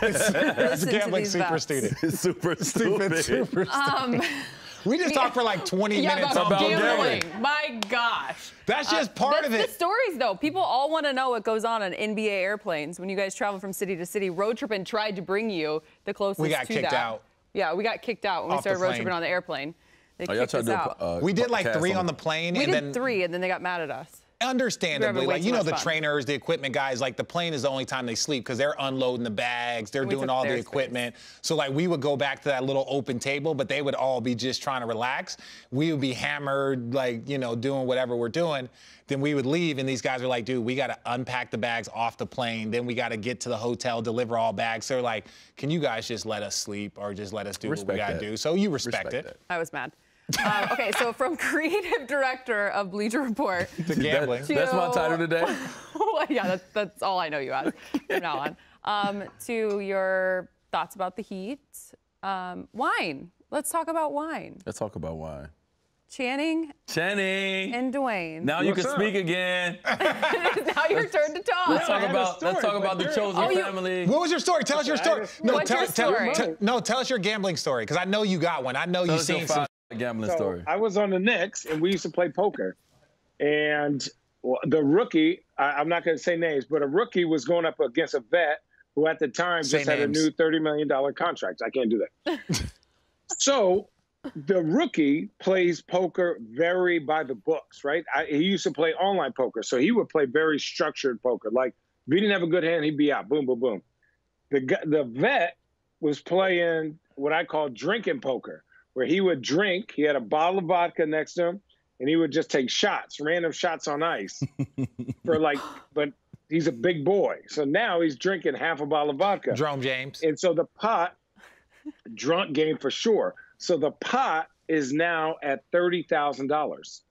It's a gambling super student. Super stupid. Super stupid. We just talked for like 20 minutes about gambling. My gosh. That's just part of it. The stories, though. People all want to know what goes on NBA airplanes when you guys travel from city to city. Road Trippin' tried to bring you the closest to that. We got kicked out. Yeah, we got kicked out when we started road tripping on the airplane. They kicked us out. We did like 3 on the plane. We did 3, and then they got mad at us. Understandably, like, you know, the trainers, the equipment guys, like, the plane is the only time they sleep because they're unloading the bags, they're doing all the equipment. So, like, we would go back to that little open table, but they would all be just trying to relax. We would be hammered, like, you know, doing whatever we're doing. Then we would leave, and these guys are like, dude, we got to unpack the bags off the plane. Then we got to get to the hotel, deliver all bags. So they're like, can you guys just let us sleep or just let us do what we got to do? So you respect it. I was mad. Okay, so from creative director of Bleacher Report to gambling. That's my title today. Yeah, that's all I know you as from now on. To your thoughts about the Heat. Wine. Let's talk about wine. Let's talk about wine. Channing. And Dwyane. Now you can speak again. Now your turn to talk. Let's talk about the chosen family. What was your story? Tell us your story. What's your story? Tell us your gambling story, because I know you got one. I know you've seen some gambling story. I was on the Knicks, and we used to play poker. And the rookie, I'm not going to say names, but a rookie was going up against a vet who at the time just had a new $30 million contract. I can't do that. So the rookie plays poker very by the books, right? He used to play online poker, so he would play very structured poker. Like, if he didn't have a good hand, he'd be out. Boom, boom, boom. The vet was playing what I call drinking poker, where he would drink. He had a bottle of vodka next to him, and he would just take shots, random shots on ice. But he's a big boy. So now he's drinking half a bottle of vodka. Jerome James. And so the pot, drunk game for sure. So the pot is now at $30,000,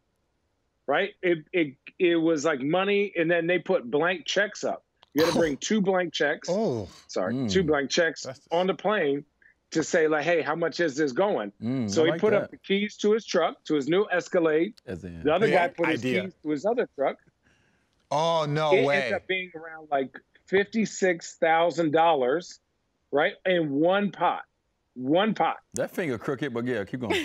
right? It was like money, and then they put blank checks up. You had to bring 2 blank checks. 2 blank checks on the plane to say, like, hey, how much is this going? So he put up the keys to his truck, to his new Escalade. The other guy put his keys to his other truck. Oh, no way. It ended up being around like $56,000, right? In one pot. One pot. That finger crooked, but yeah, keep going.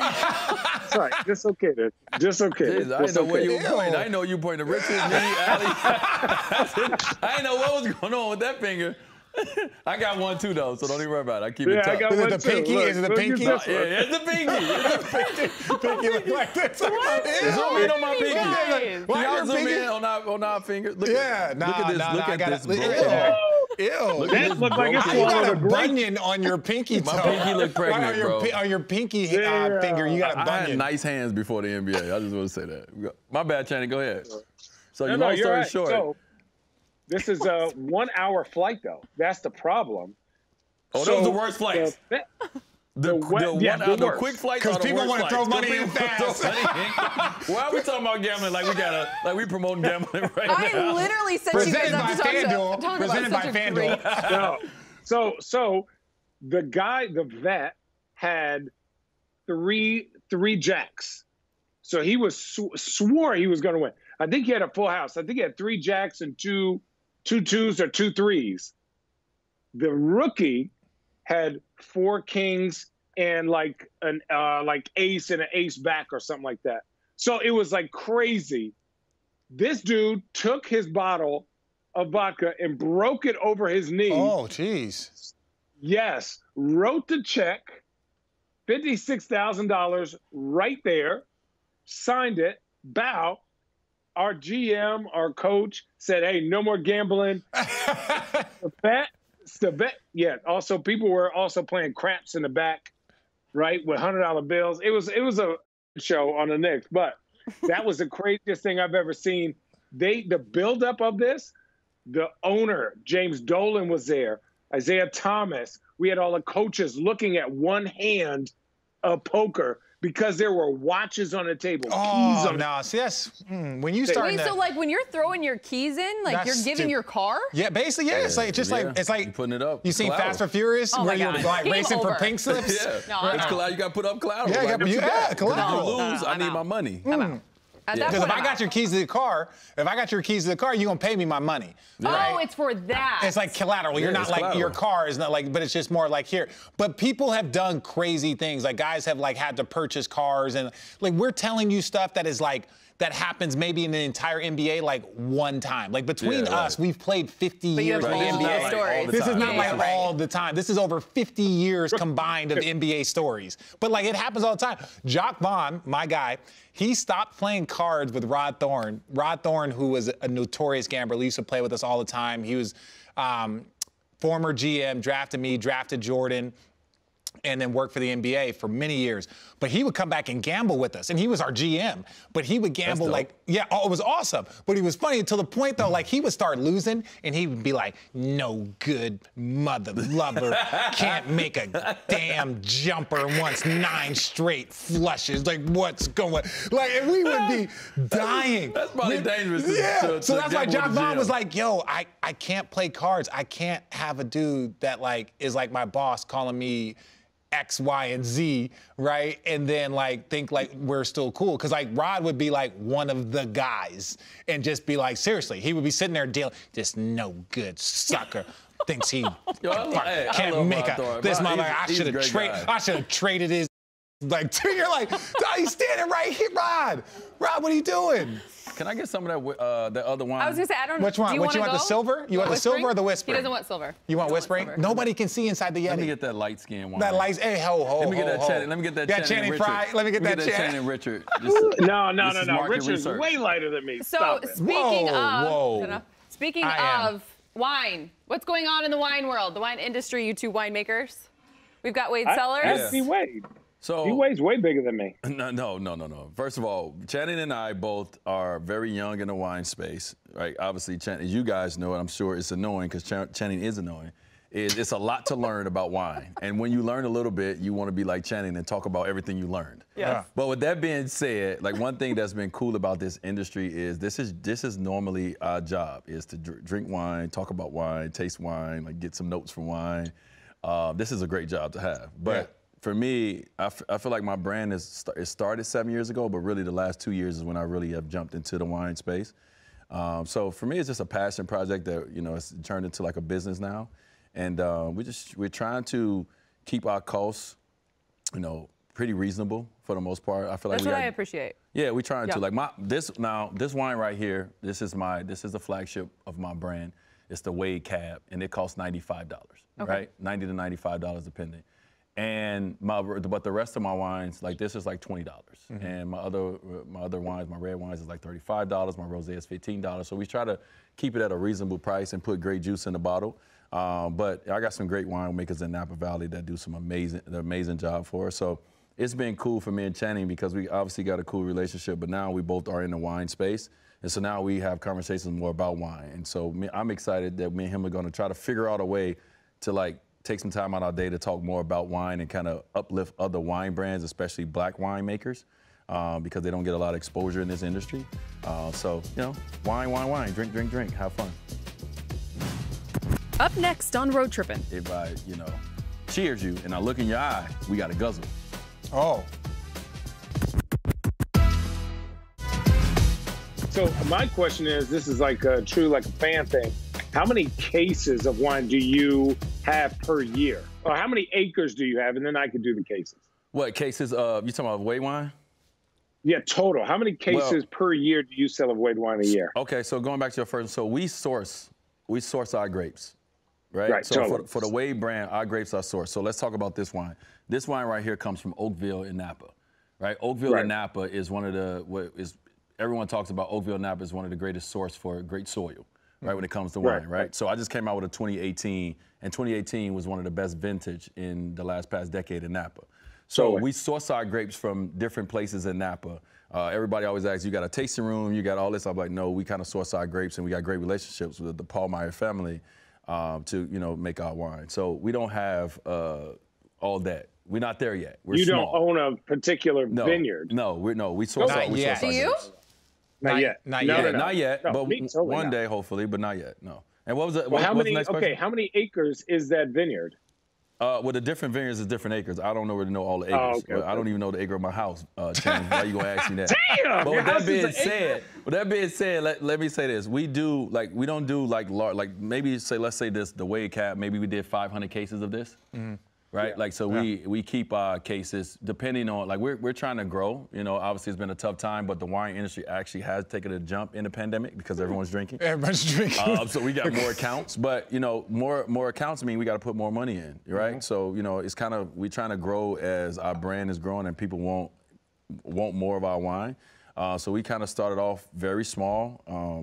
Sorry, dislocated. Dislocated. I didn't know where you were pointing. I didn't know you pointing to Richard, me, Ali. I didn't know what was going on with that finger. I got one too, though, so don't even worry about it. I keep it tough. I got one too. Pinky? Is it the pinky? Yeah, it's the pinky. It's the pinky. Pinky like this. Zoom in on my pinky. Why Y'all your zoom pinky? in on our fingers. Look at this. Look at this. Ew. That looked like it's You got a bunion on your pinky toe. My pinky look pregnant, bro. On your pinky finger, you got a bunion. I had nice hands before the NBA. I just want to say that. My bad, Channing. Go ahead. So you long story short. So, this is a 1-hour flight, though. That's the problem. Oh, that was the worst flight. The quick flights are the worst flights. Because people want to throw money in fast. Why are we talking about gambling like we promoting gambling right now? I literally said you guys have to talk about Presented by FanDuel. So the guy, the vet, had three jacks. So he was swore he was going to win. I think he had a full house. I think he had 3 jacks and 2 twos or 2 threes. The rookie had 4 kings and like an ace and an ace back or something like that. So it was like crazy. This dude took his bottle of vodka and broke it over his knee. Oh, jeez. Yes, wrote the check, $56,000 right there, signed it, bow. Our GM, our coach said, hey, no more gambling. The bet, yeah. Also, people were also playing craps in the back, right, with $100 bills. It was a show on the Knicks, but that was the craziest thing I've ever seen. The buildup of this, the owner, James Dolan, was there, Isaiah Thomas. We had all the coaches looking at one hand of poker because there were watches on the table. Oh, no. See, that's when you start. Wait, so like when you're throwing your keys in, like you're giving your car? Yeah, basically, yeah. It's like it's like you're putting it up. You seen Fast and Furious where you're like racing for pink slips? Yeah, it's collateral. You got to put up collateral. Yeah, collateral. If you lose, I need my money. Because if I got your keys to the car, you're gonna pay me my money. Right? Oh, it's for that. It's like collateral. You're not like collateral. Your car is not like, but it's just more like here. But people have done crazy things. Like guys have like had to purchase cars, and like we're telling you stuff that is like that happens maybe in the entire NBA like one time. Like between us, we've played 50 years of NBA stories. This is not like all the time. This is over 50 years combined of NBA stories. But like it happens all the time. Jock Vaughn, my guy, he stopped playing cards with Rod Thorne. Rod Thorne, who was a notorious gambler, he used to play with us all the time. He was former GM, drafted me, drafted Jordan, and then worked for the NBA for many years. But he would come back and gamble with us, and he was our GM. But he would gamble like, it was awesome. But he was funny until the point, though, like he would start losing, and he would be like, no good mother lover, can't make a damn jumper once 9 straight flushes. Like, what's going? Like, and we would be dying. That's probably dangerous. So that's why John Vaughn was like, yo, I can't play cards. I can't have a dude that like is like my boss calling me X, Y, and Z, right? And then like think like we're still cool. Cause like Rod would be like one of the guys and just be like, seriously, he would be sitting there dealing, this no good sucker thinks he can't make this motherfucker. I should have traded his like, you're like, he's standing right here, Rod. Rod, what are you doing? Can I get some of that other wine? I was gonna say, I don't know. Which one? Do you want the silver? You want the silver or the whispering? He doesn't want silver. You want whispering? Nobody can see inside the Yeti. Let me get that light skin wine. That light, hey, Let me get that Channing. Let me get that Channing Fry. Let me get that Channing Richard. No. Richard's way lighter than me. So speaking of wine, what's going on in the wine world, the wine industry? You two winemakers. We've got Wade Sellers. Ask me Wade. So he weighs way bigger than me. No. First of all, Channing and I both are very young in the wine space, right? Obviously, Channing, as you guys know, and I'm sure it's annoying because Channing is annoying. It's a lot to learn about wine, and when you learn a little bit, you want to be like Channing and talk about everything you learned. Yeah. But with that being said, like one thing that's been cool about this industry is this is normally our job is to drink wine, talk about wine, taste wine, like get some notes from wine. This is a great job to have, but. For me, I feel like my brand it started 7 years ago, but really the last 2 years is when I really have jumped into the wine space. So for me, it's just a passion project that it's turned into like a business now, and we're trying to keep our costs, pretty reasonable for the most part. I feel like that's what I appreciate. Yeah, we're trying to like this wine right here. This is the flagship of my brand. It's the Wade Cab, and it costs $95, right? $90 to $95 depending. And but the rest of my wines, like this is like $20, and my other wines, my red wines is like $35. My rosé is $15. So we try to keep it at a reasonable price and put great juice in the bottle. But I got some great winemakers in Napa Valley that do some amazing job for us. So it's been cool for me and Channing because we obviously got a cool relationship. But now we both are in the wine space, and so now we have conversations more about wine. And so I'm excited that me and him are going to try to figure out a way to like. Take some time out of our day to talk more about wine and kind of uplift other wine brands, especially black winemakers, because they don't get a lot of exposure in this industry. So, wine, drink, have fun. Up next on Road Trippin'. If I, cheers you and I look in your eye, we got to guzzle. Oh. So my question is, this is like a fan thing. How many cases of wine do you have per year? Or how many acres do you have? And then I could do the cases. What cases? You talking about Wade wine? Yeah, total. How many cases per year do you sell of Wade wine a year? Okay, so going back to your first, so we source our grapes, right? So totally. for the Wade brand, our grapes are sourced. So let's talk about this wine. This wine right here comes from Oakville in Napa, right? Oakville in Napa is everyone talks about Oakville Napa is one of the greatest source for great soil. Right, when it comes to wine, right? So I just came out with a 2018, and 2018 was one of the best vintage in the past decade in Napa. So we source our grapes from different places in Napa. Everybody always asks, you got a tasting room, you got all this. I'm like, no, we kind of source our grapes, and we got great relationships with the Paul Meyer family to make our wine. So we don't have all that. We're not there yet. We're small. Don't own a particular vineyard. No, we source our grapes. Do you? Not yet. Not yet. But one day, hopefully, but not yet. No. And what was the next question? Okay, how many acres is that vineyard? Well, the different vineyards is different acres. I don't really know all the acres. Oh, okay, I don't even know the acre of my house, Channing. Why you gonna ask me that? Damn! But with that being said, let me say this: we don't do like large, like maybe let's say this, the Wade Cap. Maybe we did 500 cases of this. Mm-hmm. Right, yeah. Like so, we keep cases depending on like we're trying to grow. You know, obviously it's been a tough time, but the wine industry actually has taken a jump in the pandemic because everyone's drinking. Everyone's drinking. So we got more accounts, but you know, more accounts mean we got to put more money in, right? Mm-hmm. So you know, it's kind of we're trying to grow as our brand is growing and people want more of our wine. So we kind of started off very small.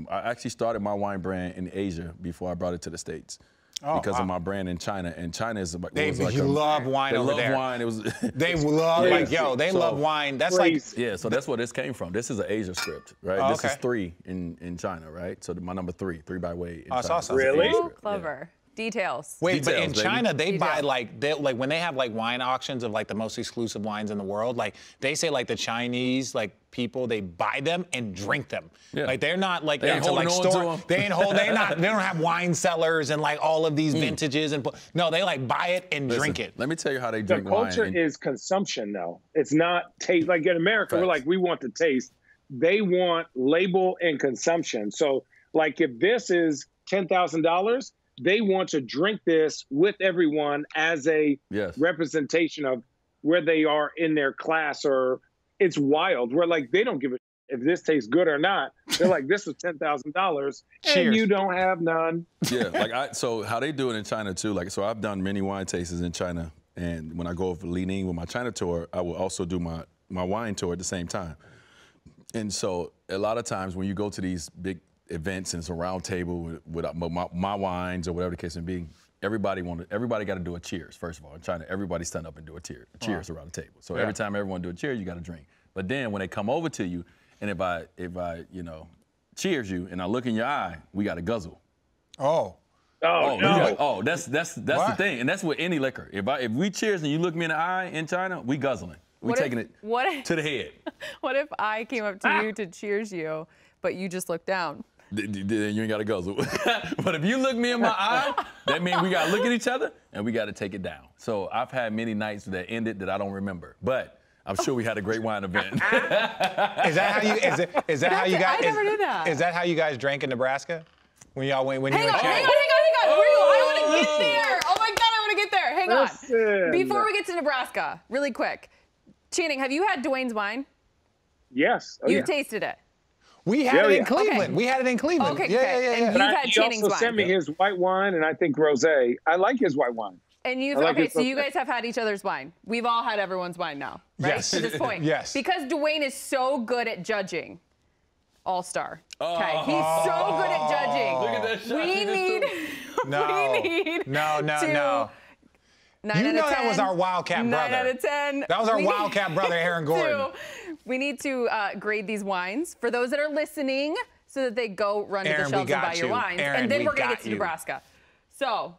I actually started my wine brand in Asia before I brought it to the States. Because of my brand in China, and China is like love wine over there. They love wine. It was they love they love wine. That's like So that's where this came from. This is an Asia script, right? Oh, this is 3 in China, right? So my number 3 by Wade. That's awesome. Really? Clever. Details. Wait, but in China they buy like when they have like wine auctions of like the most exclusive wines in the world, like they say like the Chinese people, they buy them and drink them. Yeah. Like they're not like into like store. They don't have wine cellars and like all of these vintages and no, they like buy it and drink it. Let me tell you how they drink wine. The culture is consumption though. It's not taste. Like in America, we're like we want the taste. They want label and consumption. So like if this is $10,000. They want to drink this with everyone as a representation of where they are in their class, or it's wild. We're like, they don't give a if this tastes good or not. They're like, this is $10,000 and you don't have none. Yeah, so how they do it in China too, like, so I've done many wine tastings in China, and when I go over Li Ning with my China tour, I will also do my wine tour at the same time. And so a lot of times when you go to these big events and it's a round table with my wines or whatever the case may be, everybody got to do a cheers. First of all, in China, everybody stand up and do a cheers around the table. So every time everyone do a cheers, you got to drink. But then when they come over to you, and if I cheers you and I look in your eye, we got to guzzle. Oh no! That's the thing, and that's with any liquor. If we cheers and you look me in the eye in China, we guzzling. We taking it to the head. What if I came up to you to cheers you, but you just looked down? Then you ain't got to guzzle. But if you look me in my eye, that means we got to look at each other and we got to take it down. So I've had many nights that ended that I don't remember, but I'm sure we had a great wine event. Is that how you? Is that how you guys? I never knew that. Is that how you guys drank in Nebraska? When y'all went? Hang on. I want to get there. Oh my God, I want to get there. Hang on. Before we get to Nebraska, really quick, Channing, have you had Dwyane's wine? Yes. You've tasted it. We had it in Cleveland. Okay. We had it in Cleveland. Okay, yeah. And you've had Channing's wine. He also sent me his white wine, and I think rosé. I like his white wine. And so you guys have had each other's wine. We've all had everyone's wine now, right? Yes. To this point. Yes. Because Dwyane is so good at judging. All-star. Okay. He's so good at judging. Look at that shot. We need No. 9 you out know of 10. That was our Wildcat brother. 9 out of 10. That was our Wildcat brother, Aaron Gordon. We need to grade these wines for those that are listening, so that they go run to the shelves and buy your wines. Aaron, and then we're going to get to Nebraska. So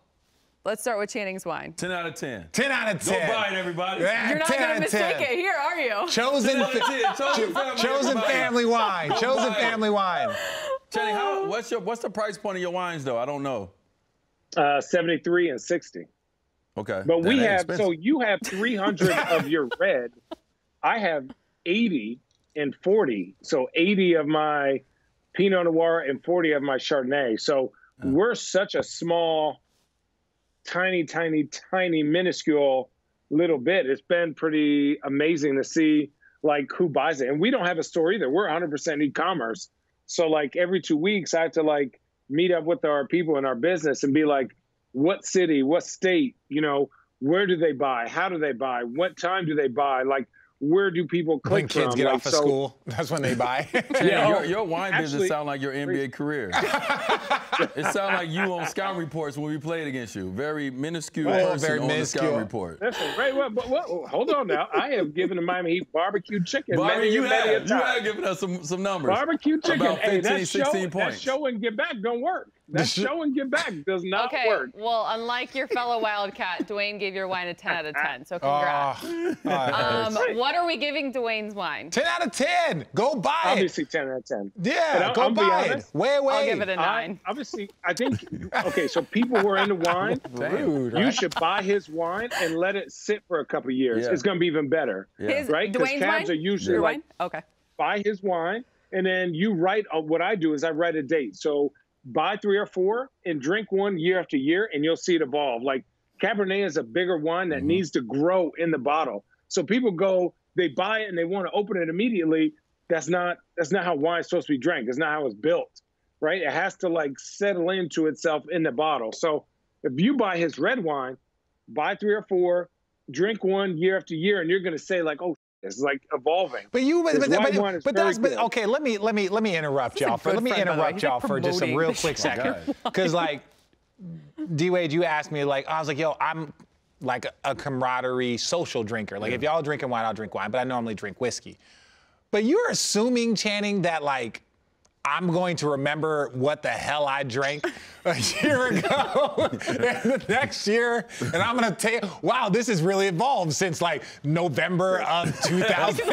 let's start with Channing's wine. 10 out of 10. 10 out of 10. Go buy it, everybody. You're not going to mistake it here, are you? Chosen family wine. Chosen family wine. Channing, what's the price point of your wines, though? I don't know. 73 and 60. Okay. But we have, so you have 300 of your red. I have 80 and 40. So 80 of my Pinot Noir and 40 of my Chardonnay. So we're such a small, tiny, minuscule little bit. It's been pretty amazing to see like who buys it. And we don't have a store either. We're 100% e-commerce. So like every 2 weeks I have to like meet up with our people in our business and be like, what city, what state, where do they buy? How do they buy? What time do they buy? Like, where do people click when kids from? get off of school, that's when they buy. Your wine business sound like your NBA career. It sounds like you on scouting reports when we played against you. Very minuscule person on the scouting report. Listen, hold on now. I have given the Miami Heat barbecue chicken. You have given us some numbers. Barbecue chicken. About 15, that 16 points. That show and get back don't work. That show and get back does not work. Well, unlike your fellow Wildcat, Dwyane gave your wine a 10 out of 10. So congrats. What are we giving Dwayne's wine? 10 out of 10. Go buy it. Obviously 10 out of 10. Yeah, go buy it. Wait. I'll give it a 9. Obviously, I think, okay, so people who are into wine, you should buy his wine and let it sit for a couple of years. It's going to be even better. Right? Because cabs are usually like, buy his wine, and then you write, what I do is I write a date. So buy 3 or 4 and drink one year after year, and you'll see it evolve. Like Cabernet is a bigger wine that needs to grow in the bottle. So people go, they buy it and they want to open it immediately. That's not how wine's supposed to be drank. It's not how it's built, right? It has to like settle into itself in the bottle. So if you buy his red wine, buy 3 or 4, drink one year after year, and you're going to say like, oh, it's like evolving. But okay. Let me interrupt y'all for just a real quick second, because like D-Wade, you asked me like, I was like, yo, I'm like a camaraderie social drinker. Like if y'all drinking wine, I'll drink wine, but I normally drink whiskey. But you're assuming, Channing, that like I'm going to remember what the hell I drank a year ago and the next year, and I'm going to tell you, wow, this has really evolved since like November of 2000.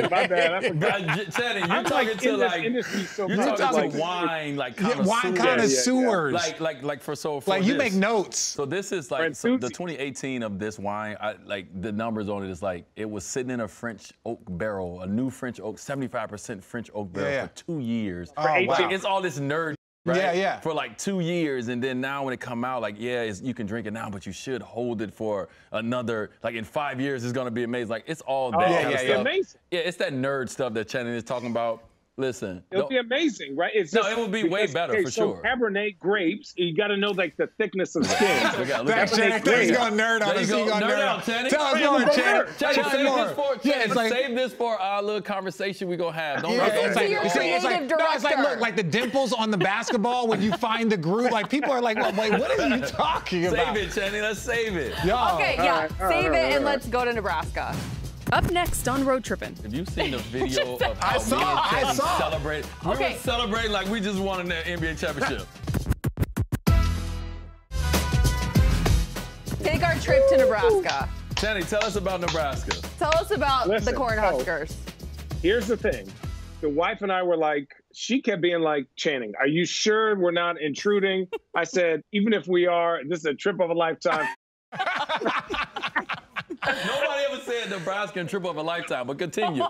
My bad. Channing, you're talking to like, you're talking wine, like wine connoisseurs. Like you make notes. So this is like the 2018 of this wine, like the numbers on it is like, it was sitting in a French oak barrel, a new French oak, 75% French oak barrel for 2 years. It's all this nerd, right? For like 2 years, and then now when it come out, like, you can drink it now, but you should hold it for another, like in 5 years, it's gonna be amazing. Like it's all that kind of stuff. Amazing. Yeah, it's that nerd stuff that Channing is talking about. Listen, it'll be amazing, right? It's it will be way better for sure. Cabernet grapes, you got to know like the thickness of skin. He's gonna nerd on us. He's gonna nerd on. Tell us more, Channing. Save this for our little conversation we gonna have. It's like like the dimples on the basketball when you find the groove. Like people are like, well, wait, what are you talking about? Save it, Channing. Let's save it. Okay, save it and let's go to Nebraska. Up next on Road Trippin'. Have you seen the video of how I saw. Celebrate? We were celebrating like we just won an NBA championship. Take our trip to Nebraska. Channing, tell us about Nebraska. Tell us about the Cornhuskers. Here's the thing. The wife and I were like, she kept being like, Channing, are you sure we're not intruding? I said, even if we are, this is a trip of a lifetime. Nobody ever said Nebraska and trip of a lifetime, but continue.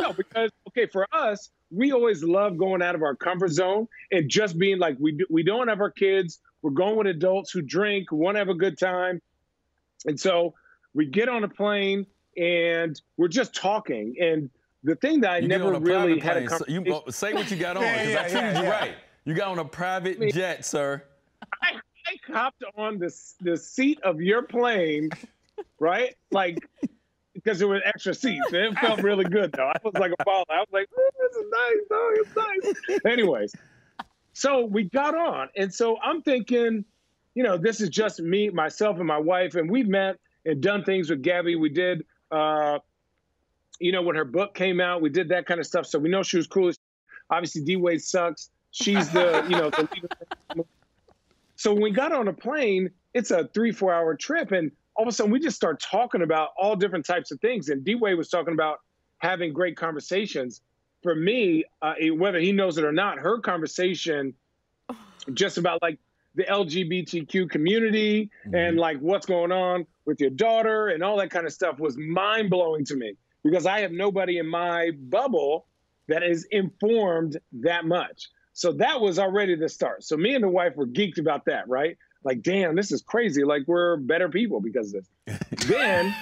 No, because, okay, for us, we always love going out of our comfort zone and just being like, we don't have our kids. We're going with adults who drink, who want to have a good time. And so we get on a plane and we're just talking. And the thing that I never really had a conversation. Say what you got on, because I treated you right. You got on a private jet, sir. I hopped on the seat of your plane, right? Like, because there were extra seats. It felt really good, though. I was like a baller. I was like, oh, this is nice. Oh, it's nice. Anyways, so we got on. And so I'm thinking, you know, this is just me, myself, and my wife. And we've met and done things with Gabby. We did, you know, when her book came out, we did that kind of stuff. So we know she was cool. Obviously, D-Wade sucks. She's the, you know, the leader. So when we got on a plane, it's a 3-4 hour trip. And all of a sudden we just start talking about all different types of things. And D-Wade was talking about having great conversations. For me, whether he knows it or not, her conversation just about like the LGBTQ community and like what's going on with your daughter and all that kind of stuff was mind blowing to me, because I have nobody in my bubble that is informed that much. So that was already the start. So me and the wife were geeked about that, right? Like, damn, this is crazy. Like, we're better people because of this. Then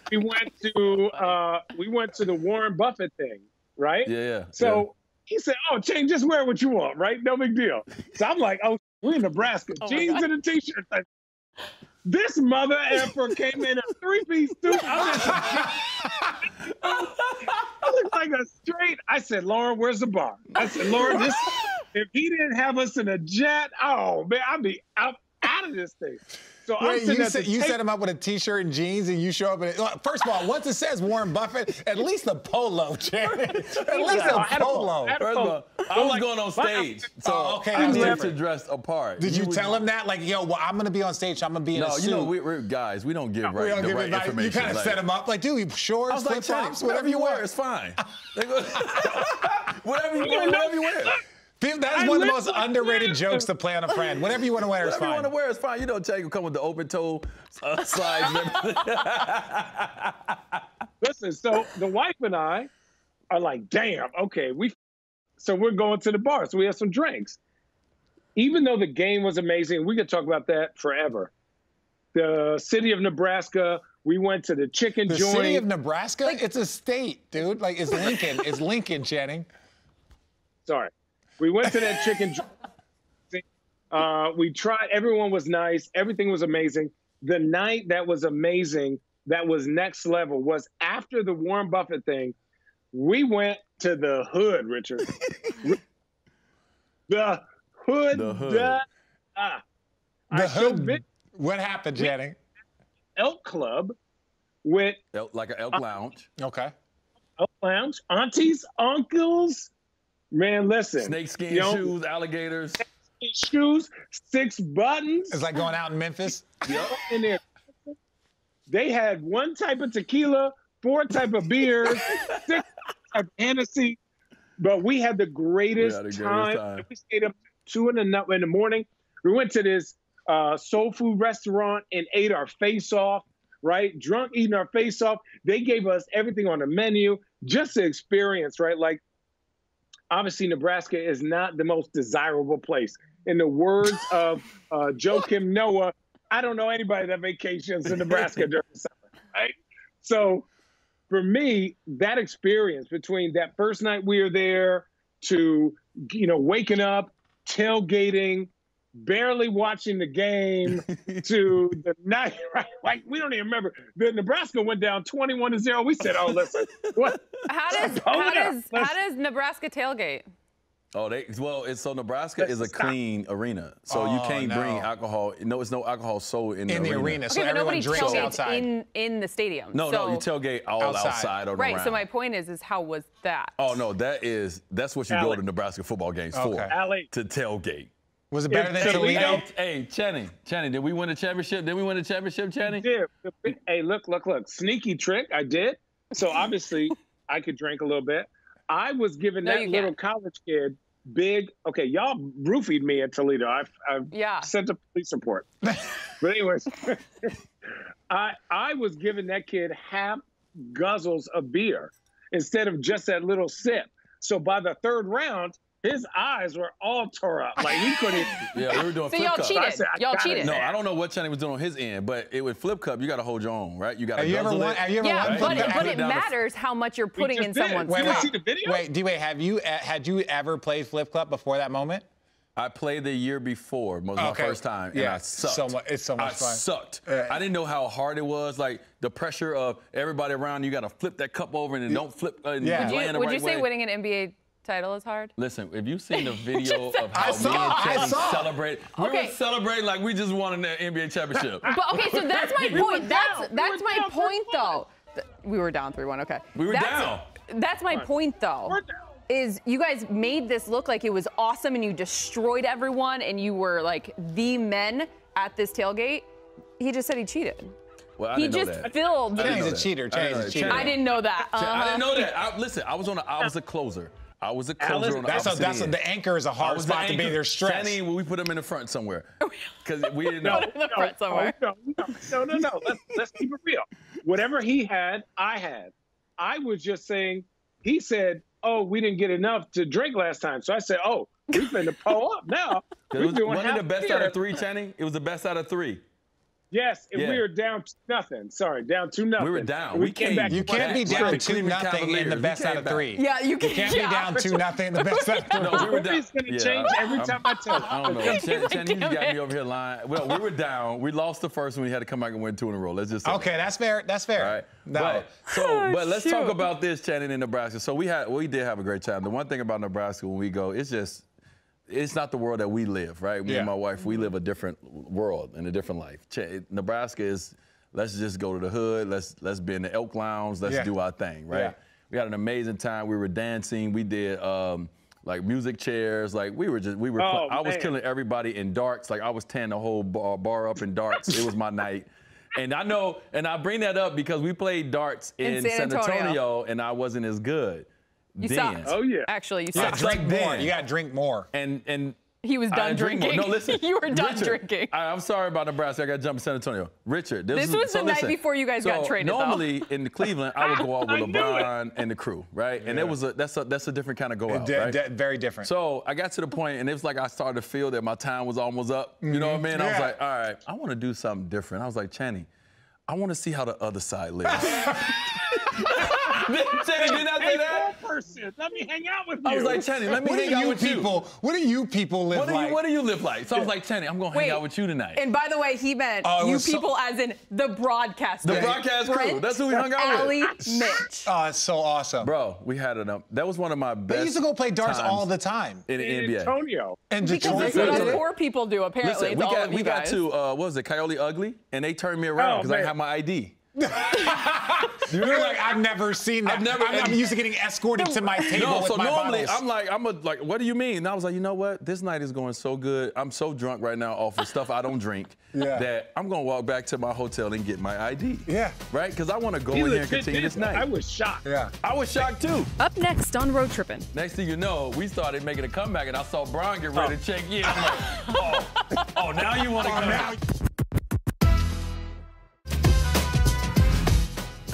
we went to the Warren Buffett thing, right? Yeah. So he said, oh, Channing, just wear what you want, right? No big deal. So I'm like, oh, we're in Nebraska. Jeans and a t-shirt. Like, this mother effer came in a 3-piece suit. I look like a straight. I said, Lauren, where's the bar? I said, Lauren, if he didn't have us in a jet, oh man, I'd be out of this thing. So Wait, you set him up with a T-shirt and jeans, and you show up in it. First of all, once it says Warren Buffett, at least a polo, Channing. At least a polo. First of all, I was going on stage, so okay, I that's need to dress apart. Did you tell him that? Like, yo, well, I'm going to be on stage, I'm going to be in a suit. No, we're guys, we don't give the right information. You kind of set him up, like, dude, shorts, flip-flops, whatever you wear. It's fine. Whatever you wear. That's one of the most underrated jokes to play on a friend. Whatever you want to wear is fine. Whatever you want to wear is fine. You know, Jay will come with the open toe slides. Listen, so the wife and I are like, damn, okay, so we're going to the bar. So we have some drinks. Even though the game was amazing, we could talk about that forever. The city of Nebraska, we went to the chicken joint. The city of Nebraska? Like, it's a state, dude. Like, it's Lincoln. It's Lincoln, Channing. Sorry. We went to that chicken joint. We tried. Everyone was nice. Everything was amazing. The night that was amazing, that was next level, was after the Warren Buffett thing. We went to the hood, Richard. The hood. The hood. The hood. What happened, Channing? Elk Club with like an elk lounge. Okay. Elk lounge. Aunties, uncles. Man, listen. Snakeskin shoes, alligators. Shoes, 6 buttons. It's like going out in Memphis. Yep. In there. They had 1 type of tequila, 4 type of beers, 6 type of Hennessy. But we had the greatest time. We stayed up 2 in the morning. We went to this soul food restaurant and ate our face off, right? Drunk, eating our face off. They gave us everything on the menu, just the experience, right? Like, obviously, Nebraska is not the most desirable place. In the words of Joakim Noah, I don't know anybody that vacations in Nebraska during the summer, right? So for me, that experience between that first night we were there to, waking up, tailgating, barely watching the game to the night, right? Like, we don't even remember. The Nebraska went down 21-0. We said, oh, listen. What? How does Nebraska tailgate? So Nebraska is a clean arena, so you can't bring alcohol. No, it's no alcohol sold in the arena. Okay, so but everyone nobody drinks tailgates outside. in the stadium. No, you tailgate outside or right. around. So my point is how was that? Oh no, that's what you go to Nebraska football games for, to tailgate. Was it better than Toledo? Hey, Channing, did we win a championship? Channing? Yeah. Hey, look. Sneaky trick, I did. So obviously, I could drink a little bit. I was giving that little college kid okay, y'all roofied me at Toledo. I've sent a police report. But anyways, I was giving that kid half guzzles of beer instead of just that little sip. So by the 3rd round, his eyes were all tore up. Like, he couldn't. Yeah, we were doing flip cup. So y'all cheated. No, I don't know what Channing was doing on his end, but it would flip cup. You got to hold your own, right? You got to guzzle it. Have you ever won? But it matters how much you're putting in someone's cup. See the video? Wait, D-Wade, had you ever played flip cup before that moment? I played the year before. It was my first time, and I sucked. It's so much fun. I sucked. I didn't know how hard it was. Like, the pressure of everybody around you got to flip that cup over and then don't flip and land the right way. Would you say winning an NBA title is hard? Listen, if you've seen the video of how me and Channing celebrate, we were celebrating like we just won an NBA championship. But okay, so that's my point. That's my point, though. We were down 3-1. Okay. We were down. That's my point, though. Is you guys made this look like it was awesome and you destroyed everyone and you were like the men at this tailgate. He just said he cheated. Well, he just filled. Channing's a cheater. I didn't know that. I didn't know that. Listen, I was a closer. I was a closer on the opposite end. The anchor is a hard spot to be. There's stress. Channing, we put him in the front somewhere. Because we didn't know. In the front somewhere. No. Let's keep it real. Whatever he had, I had. I was just saying, he said, oh, we didn't get enough to drink last time. So I said, oh, we finna pull up now. Wasn't it the best out of 3, Channing? It was the best out of 3. Yes, and we were down 2-0. Sorry, down 2-0. We were down. You can't be down 2-0 in the best out of 3. Yeah, you can't be down 2-0 in the best out of 3. No, we were down. It's gonna change every time I tell you. I don't know. Channing, you got me over here lying. Well, we were down. We lost the first one. We had to come back and win 2 in a row. Let's just say okay, that's fair. That's fair. All right. No. But let's talk about this, Channing, in Nebraska. So we did have a great time. The one thing about Nebraska when we go, it's just it's not the world that we live, right? Me and my wife, we live a different world and a different life. Nebraska is, let's just go to the hood, let's be in the Elk Lounge, let's do our thing, right? Yeah. We had an amazing time. We were dancing. We did like music chairs. Like I was killing everybody in darts. Like I was tearing the whole bar up in darts. It was my night. And I know, and I bring that up because we played darts in San Antonio, and I wasn't as good. You sucked. Oh yeah. Actually, you sucked. Drink more. You got to drink more. And he was done drinking. No, listen. You were done Richard, drinking. I'm sorry about Nebraska. I got to jump to San Antonio. Richard, this was the night before you guys got traded. Normally in Cleveland, I would go out with LeBron and the crew, right? And that's a different kind of go out, right? Very different. So I got to the point, and it was like I started to feel that my time was almost up. You know what I mean? I was like, all right, I want to do something different. I was like, Channing, I want to see how the other side lives. Channing, did not say that? Let me hang out with you. I was like, Channing, let me hang out with you. What do you people live like? What do you live like? So I was like, Channing, I'm going to hang out with you tonight. And by the way, he meant you people as in the broadcast. The broadcast crew. That's who we hung out Allie, with. Mitch. Oh, it's so awesome. Bro, we had that was one of my best. They used to go play darts all the time. In the NBA. Antonio. And because that's what us poor people do, apparently. Listen, we got to, what was it, Coyote Ugly? And they turned me around because I had my ID. You're like, I've never seen that. I'm used to getting escorted to my table with my normally bottles. I'm like, what do you mean? And I was like, you know what? This night is going so good. I'm so drunk right now off of stuff I don't drink that I'm going to walk back to my hotel and get my ID. Yeah. Right? Because I want to go in here and continue this night. I was shocked. Yeah. I was shocked too. Up next on Road Trippin'. Next thing you know, we started making a comeback and I saw Bron get ready to check in. I'm like, oh, now you want to come out.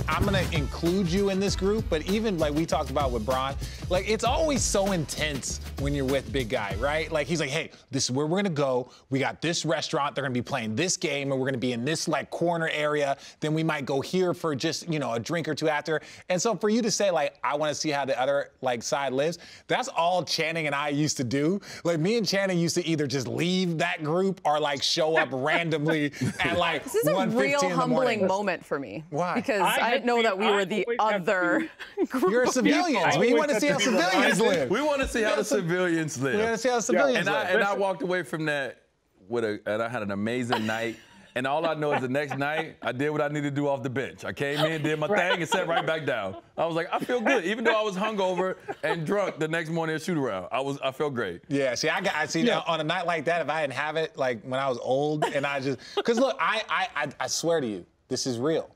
I'm going to include you in this group, but even like we talked about with Bron, like it's always so intense when you're with big guy, right? Like he's like, hey, this is where we're going to go. We got this restaurant. They're going to be playing this game, and we're going to be in this like corner area. Then we might go here for just, you know, a drink or two after. And so for you to say like, I want to see how the other like side lives, that's all Channing and I used to do. Like me and Channing used to either just leave that group or like show up randomly at like 1:15 in the morning. This is a real humbling moment for me. Why? Because I didn't know that we were the other group. You're civilians. We want to see how civilians live. We want to see how the civilians live. We want to see how civilians live. And I walked away from that and I had an amazing night. And all I know is the next night, I did what I needed to do off the bench. I came in, did my thing, and sat right back down. I was like, I feel good. Even though I was hungover and drunk the next morning at shoot-around, I felt great. Yeah, see, now, on a night like that, if I didn't have it, like when I was old, and I just, because look, I swear to you, this is real.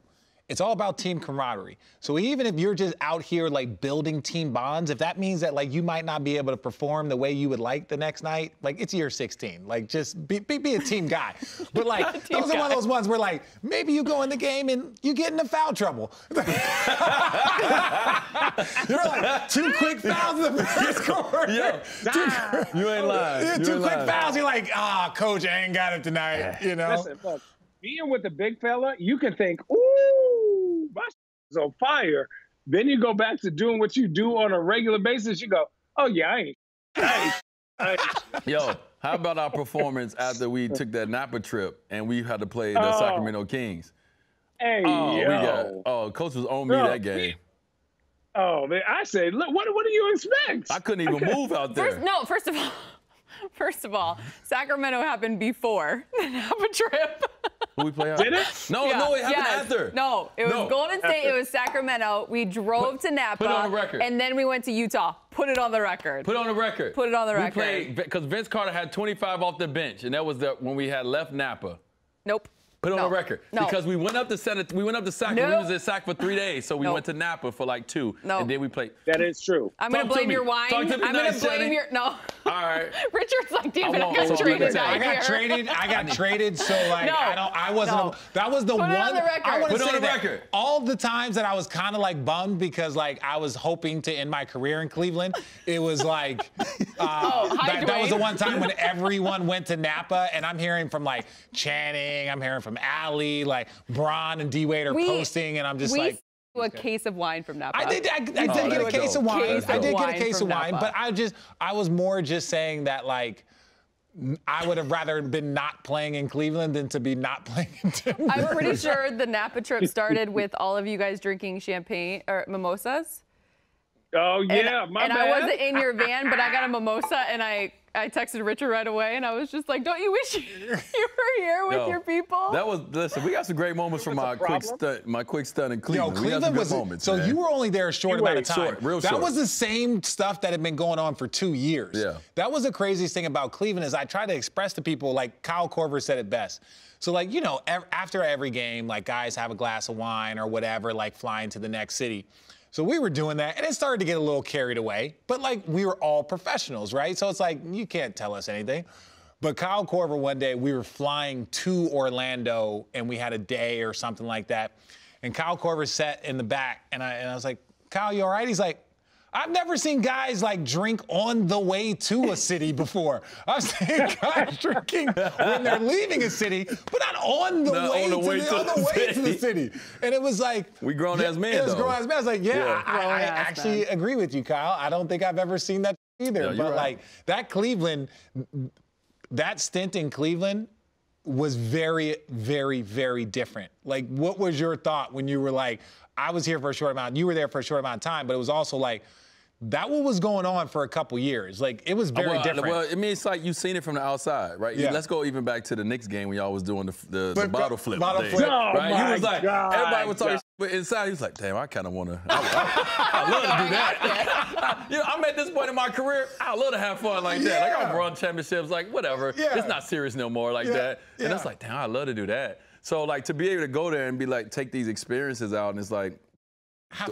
It's all about team camaraderie. So even if you're just out here like building team bonds, if that means that like you might not be able to perform the way you would like the next night, like it's year 16. Like just be a team guy. But like those are one of those ones where like maybe you go in the game and you get into foul trouble. You're like 2 quick fouls in the first quarter. Yeah. You ain't lying. Yeah, 2 quick fouls. You're like, coach, I ain't got it tonight. Yeah. You know. Listen, look, being with the big fella, you can think, ooh, my is on fire. Then you go back to doing what you do on a regular basis. You go, oh yeah, I ain't. Yo, how about our performance after we took that Napa trip and we had to play the Sacramento Kings? Hey, coach was on me that game. Man, I said, look, what do you expect? I couldn't even move out there. First of all, Sacramento happened before the Napa trip. Who we play out? Did it? No, it happened after. No, it was Golden State, it was Sacramento. We drove to Napa. Put it on the record. And then we went to Utah. Put it on the record. Put it on the record. Put it on the record. We played, because Vince Carter had 25 off the bench, and that was when we had left Napa. Nope. Put it on the record. No. Because we went up to Sac. We was at Sac for 3 days, so we went to Napa for like 2. And then we played. That is true. I'm going to blame your wine. I'm going to blame your. No. All right. Richard's like, damn it, I got traded out here. I got traded, so like, I wasn't. No. That was the Put one. It on the record. I want to Put it say on the that record. all the times that I was kind of like bummed because like I was hoping to end my career in Cleveland, it was like, that was the one time when everyone went to Napa, and I'm hearing from like Channing, I'm hearing from Allie, like Bron and D-Wade are posting, and I'm just like. A case of wine from Napa. I did get a case of wine. I did get a case of wine, but I was more just saying that like I would have rather been not playing in Cleveland than to be not playing in Denver. I'm pretty sure the Napa trip started with all of you guys drinking champagne or mimosas. Oh, yeah, my bad. And I wasn't in your van, but I got a mimosa, and I texted Richard right away, and I was just like, don't you wish you were here with your people? That was, listen, we got some great moments from my quick stunt in Cleveland. Yo, Cleveland was, moments, so man. you were only there a short amount of time. Real short. That was the same stuff that had been going on for 2 years. Yeah. That was the craziest thing about Cleveland is I try to express to people, like Kyle Korver said it best. So, like, you know, after every game, like, guys have a glass of wine or whatever, like, flying to the next city. So we were doing that, and it started to get a little carried away. But, like, we were all professionals, right? So it's like, you can't tell us anything. But Kyle Korver, one day, we were flying to Orlando, and we had a day or something like that. And Kyle Korver sat in the back, and I was like, Kyle, you all right? He's like, I've never seen guys, like, drink on the way to a city before. I've seen guys drinking when they're leaving a city, but not on the way to the city. And it was like... We grown-ass men, though. It was grown-ass men. I was like, I actually agree with you, Kyle. I don't think I've ever seen that either. Yeah, but, right. like, that stint in Cleveland was very, very, very different. Like, what was your thought when you were like, I was here for a short amount, you were there for a short amount of time, but it was also like, that what was going on for a couple years. Like, it was very different. Well, I mean, it's like you've seen it from the outside, right? Yeah. Let's go even back to the Knicks game when y'all was doing the bottle flip. Bottle flip. Oh, right? my You was like, God. everybody was talking, but inside he was like, damn, I kind of want to, I love to do that. You know, I'm at this point in my career, I love to have fun like that. Like, I've run championships, like, whatever. Yeah. It's not serious no more like that. And it's like, damn, I love to do that. So, like, to be able to go there and be like, take these experiences out, and it's like,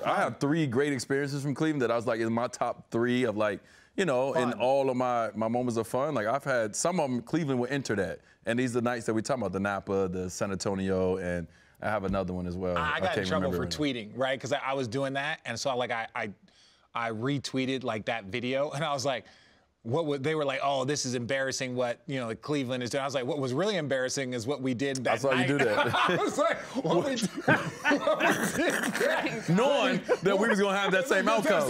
I have 3 great experiences from Cleveland that I was like in my top 3 of, like, you know, in all of my moments of fun. Like, I've had some of them, Cleveland would enter that. And these are the nights that we talk about, the Napa, the San Antonio, and I have another one as well. I got in trouble for tweeting, right? Because I was doing that, and so like I retweeted like that video, and I was like, they were like, oh, this is embarrassing what, you know, Cleveland is doing. I was like, what was really embarrassing is what we did that night. I saw you do that. I was like, what we did. Knowing that we was going to have that same outcome.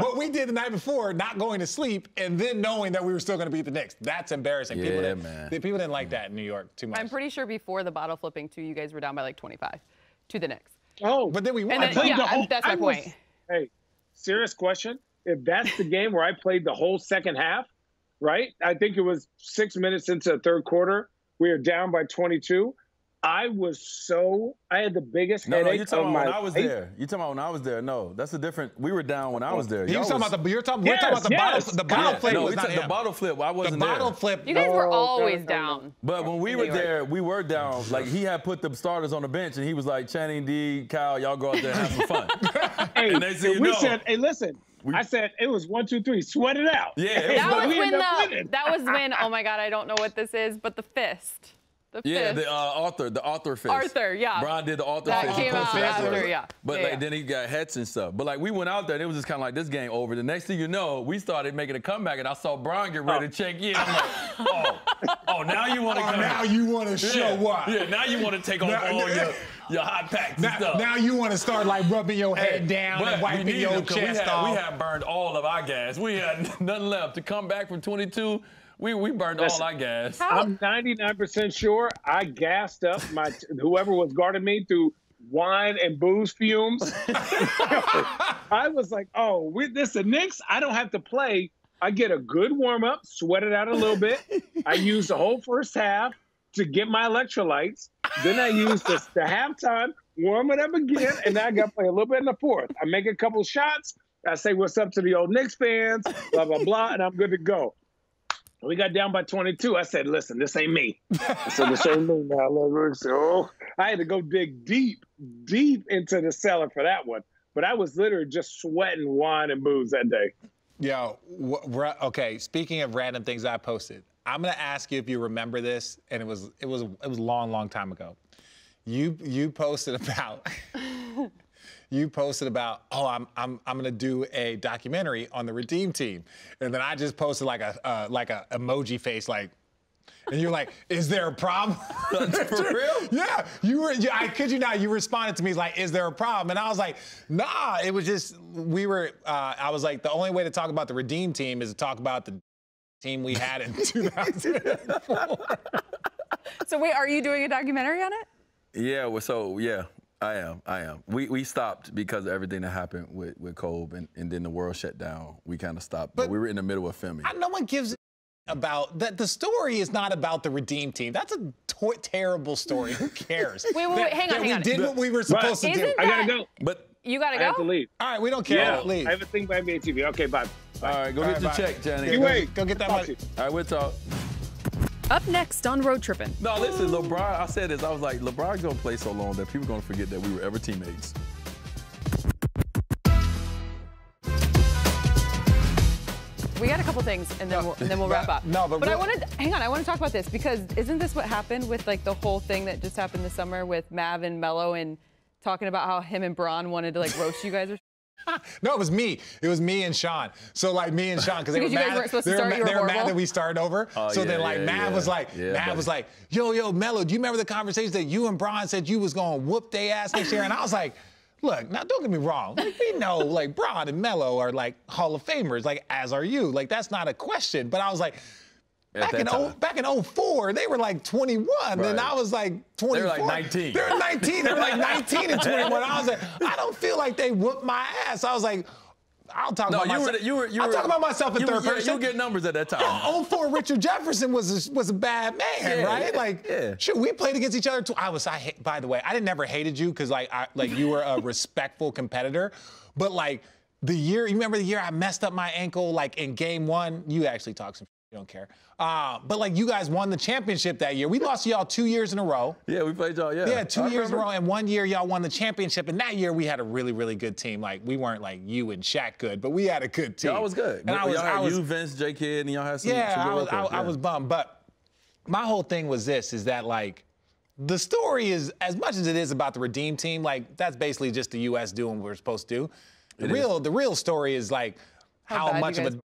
What we did the night before, not going to sleep, and then knowing that we were still going to beat the Knicks. That's embarrassing. Yeah, man. People didn't like that in New York too much. I'm pretty sure before the bottle flipping, too, you guys were down by like 25 to the Knicks. Oh. But then we won. And then, that's my point. Hey, serious question. If that's the game where I played the whole second half, right? I think it was 6 minutes into the third quarter. We were down by 22. I had the biggest headache. No, you're talking about when I was there. You're talking about when I was there. No, that's a different. We were down when I was there. We're talking about the bottle flip. No, was not the bottle flip. I wasn't there. The bottle flip. You guys were always down. But when we were there, we were down. Like, he had put the starters on the bench, and he was like, Channing, D, Kyle, y'all go out there and have some fun. Hey, and they said, we said, hey, listen. I said it was 1, 2, 3. Sweat it out. Yeah, that was when. Oh my God, I don't know what this is, but the fist. The Arthur fist. Arthur, yeah. Brian did the Arthur fist. That came out after, yeah. But then he got hats and stuff. But like, we went out there and it was just kind of like, this game over. The next thing you know, we started making a comeback, and I saw Brian get ready to check in. I'm like, now you want to come. Now you want to show up. Yeah, now you want to take off all your hot packs and stuff. Now you want to start like rubbing your head down and wiping your chest off. We had burned all of our gas. We had nothing left to come back from 22. We burned all our gas. I'm 99% sure I gassed up whoever was guarding me through wine and booze fumes. I was like, oh, this the Knicks. I don't have to play. I get a good warm up, sweat it out a little bit. I used the whole first half to get my electrolytes. Then I used the halftime, warm it up again, and then I got to play a little bit in the fourth. I make a couple shots. I say what's up to the old Knicks fans, blah, blah, blah, and I'm good to go. We got down by 22. I said, listen, this ain't me. I said, this ain't me now. So I had to go dig deep into the cellar for that one. But I was literally just sweating wine and booze that day. Yo, okay, speaking of random things I posted, I'm going to ask you if you remember this, and it was a long time ago. You posted about... You posted about, oh, I'm gonna do a documentary on the Redeem Team, and then I just posted like a emoji face, like, and you're like, is there a problem? For real? Yeah, I kid you not, you responded to me like, is there a problem? And I was like, nah, it was just I was like, the only way to talk about the Redeem Team is to talk about the team we had in 2004. So wait, are you doing a documentary on it? Yeah. I am. We stopped because of everything that happened with Kobe, and then the world shut down. We kind of stopped, but we were in the middle of filming. No one gives about that. The story is not about the Redeem Team. That's a terrible story. Who cares? Wait, hang on. We did what we were supposed to do. I gotta go. But you gotta go. I have to leave. All right, we don't care. Yeah, Leave. I have a thing by NBA TV. Okay, bye. All right, go get your check, Johnny. Go get that money. All right, we'll talk. Up next on Road Trippin'. No, listen, LeBron, I said this. I was like, LeBron's going to play so long that people are going to forget that we were ever teammates. We got a couple things, and then we'll wrap up. But I want to hang on. I want to talk about this because isn't this what happened with like the whole thing that just happened this summer with Mav and Melo and talking about how him and Bron wanted to like roast you guys or? No, it was me. It was me and Sean. So like me and Sean, because they were mad. They were mad that we started over. So then like Mav was like, yo, Melo, do you remember the conversation that you and Bron said you was gonna whoop their ass next year? And I was like, look, now don't get me wrong. Like, we know like Bron and Melo are like Hall of Famers, like as are you. Like that's not a question. But I was like, back in 04, they were like 21, and I was like 24. They were like 19. They were 19. They were like 19 and 21. I was like, I don't feel like they whooped my ass. I was like, I'll talk about myself. I'll talk about myself in third person. You get numbers at that time. 04 Richard Jefferson was a bad man, right? Like, shoot, we played against each other. By the way, I never hated you because like you were a respectful competitor, but like you remember the year I messed up my ankle like in game 1? You actually talk some. You don't care. But like you guys won the championship that year. We lost to y'all 2 years in a row. Yeah, we played y'all, Yeah, 2 years in a row. And 1 year y'all won the championship. And that year we had a really, really good team. Like we weren't like you and Shaq good, but we had a good team. Y'all was good. And y'all had you, Vince, J. Kidd, and y'all had some I was bummed. But my whole thing was this, is that like the story is, as much as it is about the Redeem Team, like that's basically just the U.S. doing what we're supposed to do. The real story is like how much of a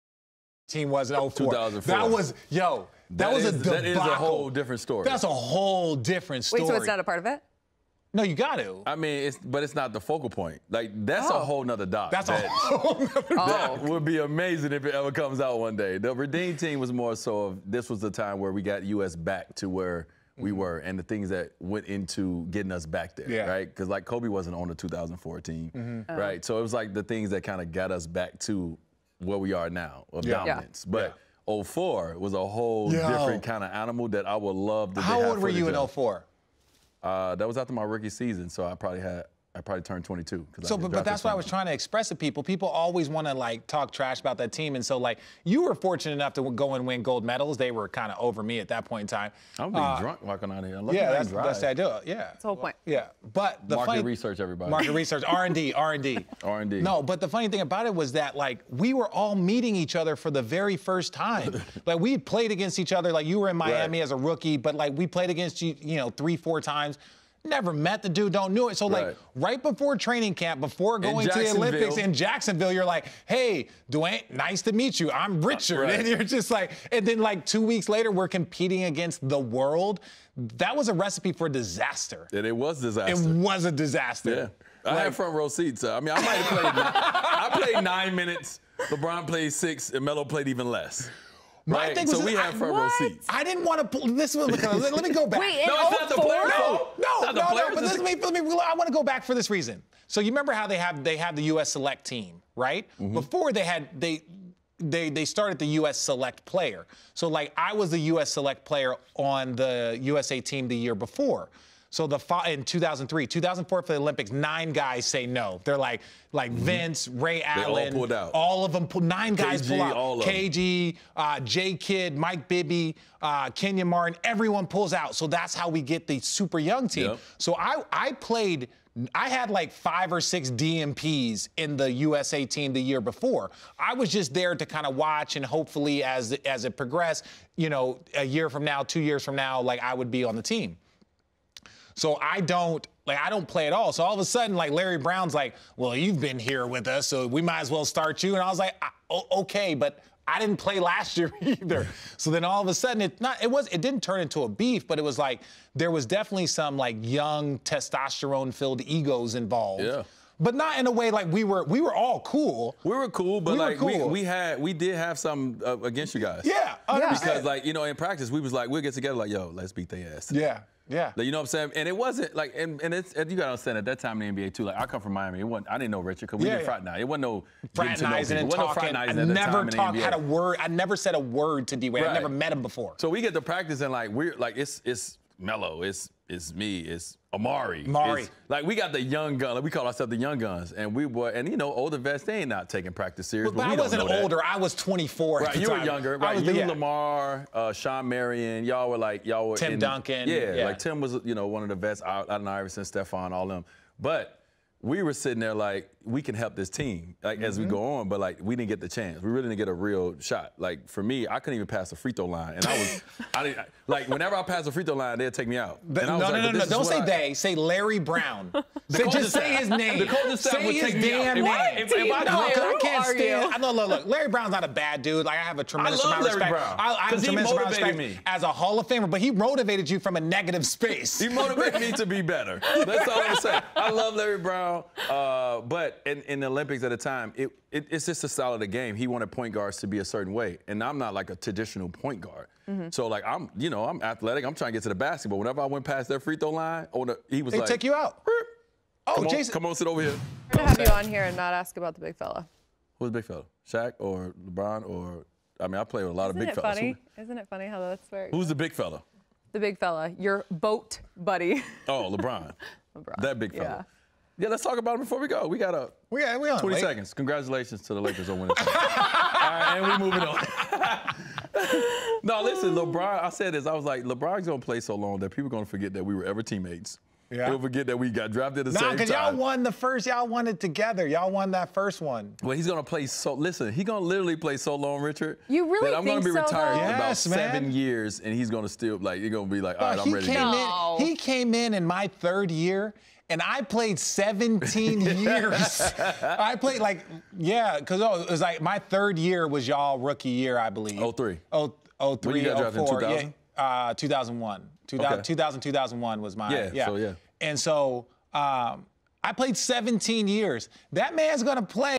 team was in 04. 2004. That was a debacle. That is a whole different story. That's a whole different story. Wait, so it's not a part of it? No, you got to. I mean, but it's not the focal point. Like that's a whole nother doc. That's a whole nother doc. That would be amazing if it ever comes out one day. The Redeem Team was more so of this was the time where we got U.S. back to where we were and the things that went into getting us back there, right? Because like Kobe wasn't on the 2004 team, right? So it was like the things that kind of got us back to where we are now of dominance. But 04 was a whole different kind of animal that I would love to. How old were you in 04? That was after my rookie season, so I probably turned 22. So, but that's what I was trying to express to people. People always want to like talk trash about that team, and so like you were fortunate enough to go and win gold medals. They were kind of over me at that point in time. I'm being drunk walking out here. That's the idea. Yeah, that's the whole point. Yeah, but the market research, everybody. Market research, R&D. No, but the funny thing about it was that like we were all meeting each other for the very first time. Like we played against each other. Like you were in Miami as a rookie, but like we played against you, 3-4 times. Never met the dude, don't know it. So like right before training camp, before going to the Olympics in Jacksonville, you're like, hey, Dwyane, nice to meet you. I'm Richard. And you're just like, and then like 2 weeks later, we're competing against the world. That was a recipe for disaster. And it was disaster. It was a disaster. Yeah. I had front row seats. I mean, I might have played I played 9 minutes. LeBron played 6, and Melo played even less. My thing was so we had front row seats. I didn't want to. Let me go back. Wait, no, it's not the players. No. But I want to go back for this reason. So you remember how they have the U.S. Select team, right? Before they started the U.S. Select player. So like I was the U.S. Select player on the USA team the year before. So in 2003, 2004 for the Olympics, 9 guys say no. They're like Vince, Ray Allen, all of them. 9 guys pull out. KG, J. Kidd, Mike Bibby, Kenyon Martin, everyone pulls out. So that's how we get the super young team. So I had like 5 or 6 DMPs in the USA team the year before. I was just there to kind of watch, and hopefully as it progressed, a year from now, 2 years from now, like I would be on the team. So I don't play at all. So all of a sudden, like Larry Brown's like, well, you've been here with us, so we might as well start you. And I was like, okay, but I didn't play last year either. So then all of a sudden, it didn't turn into a beef, but it was like there was definitely some like young testosterone-filled egos involved. Yeah. But not in a way like we were all cool. We were cool, but we did have some against you guys. Yeah. Because like, in practice we was like, we'll get together like, yo, let's beat their ass. Yeah. Yeah. Like, you know what I'm saying? And it wasn't like, and it's, you gotta understand at that time in the NBA too. Like I come from Miami. It wasn't. I didn't know Richard because we didn't fraternize. It wasn't no fraternizing and talking. I never had a word. I never said a word to D-Wade. I never met him before. So we get to practice and like we're like it's Melo. It's me. It's Amari. Like we got the young gun. Like, we call ourselves the young guns, and we were, and you know, older vets, they ain't not taking practice serious. But we I wasn't older. I was 24. Right, you were younger. Right, you, Lamar, Sean Marion, y'all were Tim Duncan. Yeah, like Tim was, you know, one of the vets. Allen Iverson, Stephon, all them. But we were sitting there like, we can help this team, like as we go on, but like we didn't get the chance. We really didn't get a real shot. Like for me, I couldn't even pass the free throw line, and I didn't like whenever I passed the free throw line, they'd take me out. No, don't say they. Say Larry Brown. Just say his name. The coaching staff would take me out. I can't stand. Look. Larry Brown's not a bad dude. Like I have a tremendous amount of respect. I have a tremendous amount of respect as a Hall of Famer, but he motivated you from a negative space. He motivated me to be better. That's all I'm saying. I love Larry Brown, but in the Olympics at the time, it's just the style of the game. He wanted point guards to be a certain way, and I'm not like a traditional point guard. So like I'm athletic. I'm trying to get to the basket, but whenever I went past that free throw line, he was like, "They take you out." Oh, Jason, come on, sit over here. I'm gonna have you on here and not ask about the big fella. Who's the big fella? Shaq or LeBron or? I mean, I play with a lot of big fellas. Isn't it funny how that's where? Who's the big fella? The big fella, your boat buddy. Oh, LeBron. That big fella. Yeah, let's talk about him before we go. We got 20 seconds. Congratulations to the Lakers on winning. All right, and we moving on. No, listen, LeBron, I said this. I was like, LeBron's going to play so long that people are going to forget that we were ever teammates. Yeah. They'll forget that we got drafted at the same time. No, because y'all won the first. Y'all won it together. Y'all won that first one. Well, he's going to play so, listen, he's going to literally play so long, Richard. You really think so? I'm going to be retired in about 7 years, and he's going to still, like, you're going to be like, all right, I'm ready to go. He came in my third year. And I played 17 years. I played because it was like my third year was y'all rookie year, I believe. 03. 03, when you got drafted in 2000? Yeah, 2001. 2000-2001 was my, yeah. And so I played 17 years. That man's going to play.